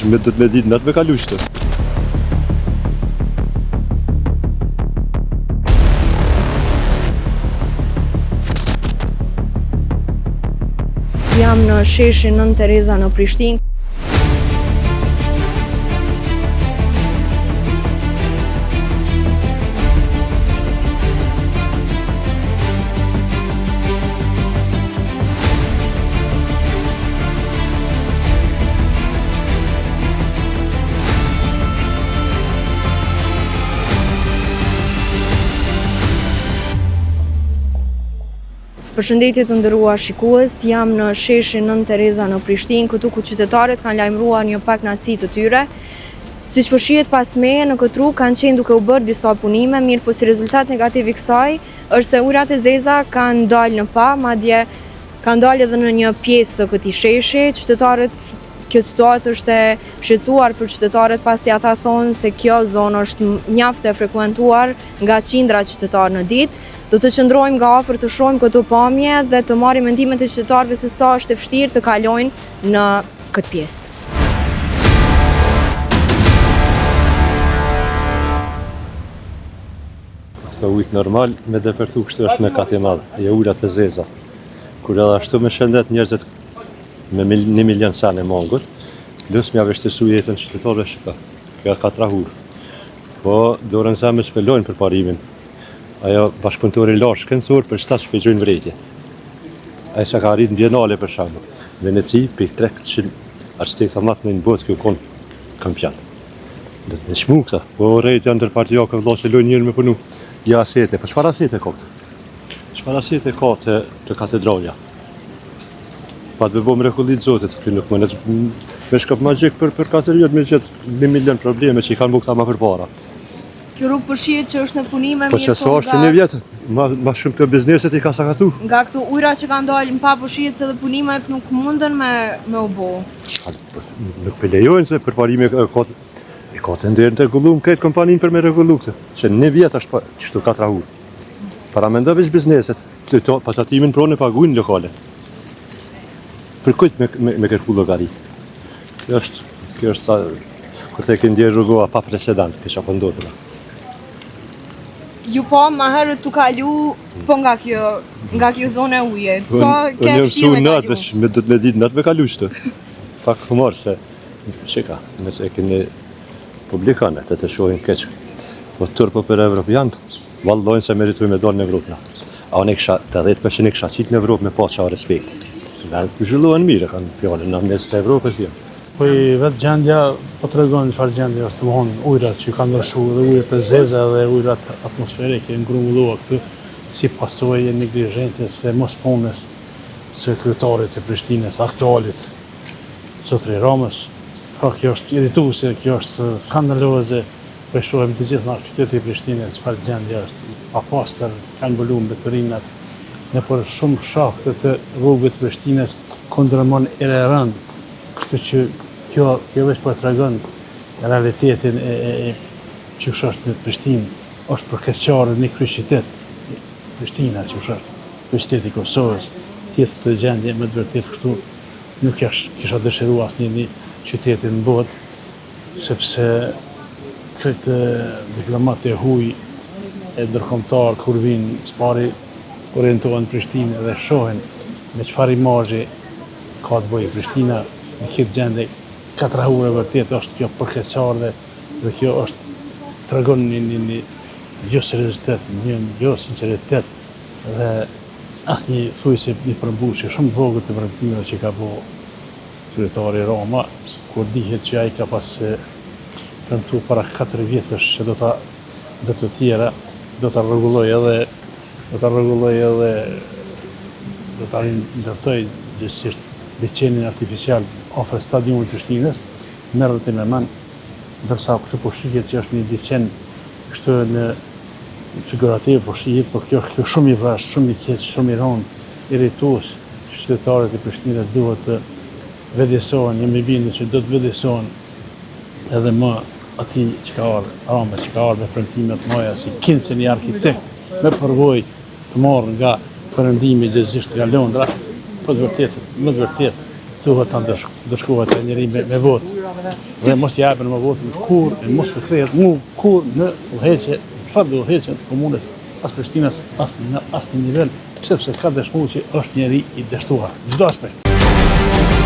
Me do të me ditë natë me kalu qëtë. Jam në sheshin Nën Tereza në Prishtinë. Përshëndetje të nderuar shikues, jam në sheshin Nën Tereza në Prishtinë, këtu ku qytetarët kanë lajmëruar një pak kënaqësi të tyre. Siç po shihet pas meje në këtë rrugë kanë qenë duke u bërë disa punime, mirë po si rezultat negativ i kësaj është se ujërat e zeza kanë dalë në pa, madje kanë dalë edhe në një pjesë të këtij sheshi. Kjo situatë është e shqetësuar për qytetarët pasi ata thonë se kjo zonë është mjaft e frekuentuar nga qindra qytetarë në ditë. Do të qëndrojmë nga afër të shohim këto pamje dhe të marrim mendimet e qytetarëve se sa është e vështirë të kalojnë në këtë pjesë. Këto ujtë normal me depërtu kështu është me katë e madhe, e ujrat e zeza. Kur edhe ashtu me shëndet njerëzit me 1 milion sane mongut, plus mja vështirësu jetën qytetarëve shka. Kjo ka trahur. Po dorën sa me shpelojnë për parimin. Ajo bashkëpunëtori lartë shkencor për shtatë shpejgjojnë vrejtje. Ajo sa ka rritë në Bienale për shembull. Veneci, për 300 arsitekta matë në botë kjo konë kampion. Dhe të nëshmu këta, po rejtë janë ndërpartijake vëlla që lojnë njërë me punu. Ja asete, po çfarë asete ka këtë? Çfarë asete ka të katedralja? Pa të bëbo mrekullit zotit, këty nuk mënet me shkap magjik për katedralja me gjithë 1 milion probleme që i kanë bukta ma për para. Kjo rrugë përshihet që është në punime Po që sa është një vjetë, ma shumë të bizneset i ka sakatu. Nga këtu ujra që kanë dalë në pa përshihet se dhe punimet nuk mundën me u bo. Nuk pëlejojnë se për parime i ka të nderën të regullumë këtë kompaninë për me regullu këtë, që 1 vjetë është qështu ka trahur. Para me ndëve që bizneset, pasatimin pronë e paguajnë lokale. Për kujtë me kërku logari. Kjo është kur të ke ndjerë rrugova pa precedent, kësha po ndodhëra. Ju po ma herët të kalu, po nga kjo zonë e ujet. Sa ke fështirë me kalu? Me do të me ditë natë me kalu qëtë. Pak humor se, shika, nëse e keni publikanet, të shohin keq. Po tërpo për Evropianët, vallojnë se meritujnë me dalë në Evropë. A unë kisha, të 10% kisha qitë në Evropë me pas qa respekt. Dhe zhulluan mire, kanë fjallën në mes të Evropës jo. Po i vetë gjendja, po të regonë çfarë gjendja është të mëhon ujrat që kanë ndryshu dhe ujrat e zeza dhe ujrat atmosferike ngrumbulluar këtu si pasojë e neglizhencës së mos punës së kryetarit të Prishtinës aktualit, Zotri Ramës. Pra kjo është irrituese, kjo është skandaloze, po shohim të gjithë në qytetin e Prishtinës çfarë gjendja është. Pa pastër kanë mbuluar mbetërinat në për shumë shafte të rrugëve të Prishtinës kundërmon e rënd. Kështu që kjo veç po tregon realitetin e çush është në Prishtinë, është përkeqësore në kryeqytet. Prishtina çush është, qyteti i Kosovës, tjetër të gjendje me të vërtetë këtu nuk kisha dëshiruar asnjë qyteti në botë, sepse këtë diplomatë e huaj e ndërkombëtar kur vinë spari orientohen në Prishtinë dhe shohin me çfarë imazhi ka të bëjë Prishtina në këtë gjendje ka trahur e vërtet është kjo përkeqësore dhe kjo është tregon një jo seriozitet, një jo sinqeritet dhe asnjë thujse një përmbushje shumë vogël të vërtetimeve që ka bëu kryetari Rama, kur dihet që ai ka pas premtuar para 4 vjetësh që do të tjera do ta rregullojë edhe do ta ndërtoj gjithsesi liçenin artificial ofër stadiumit të Prishtinës, merret me man, ndërsa këtu po shihet që është një liçen kështu në figurativ po shihet, por kjo shumë i vrash, shumë i keq, shumë i rënd, irritues. Qytetarët e Prishtinës duhet të vëdësohen, jemi bindur që do të vëdësohen edhe më ati që ka ardhur, Rama që ka ardhur me premtime të mëdha si kinë një arkitekt me përvojë të marrë nga perëndimi gjithësisht nga Londra, po më të vërtet duhet ta ndërshkohet ai njeri me votë. Dhe mos japën më votën kur e mos të kthehet kur në udhëheqje, çfarë do udhëheqje të komunës as Prishtinës as në nivel, sepse ka dëshmuar që është njeri i dështuar në çdo aspekt.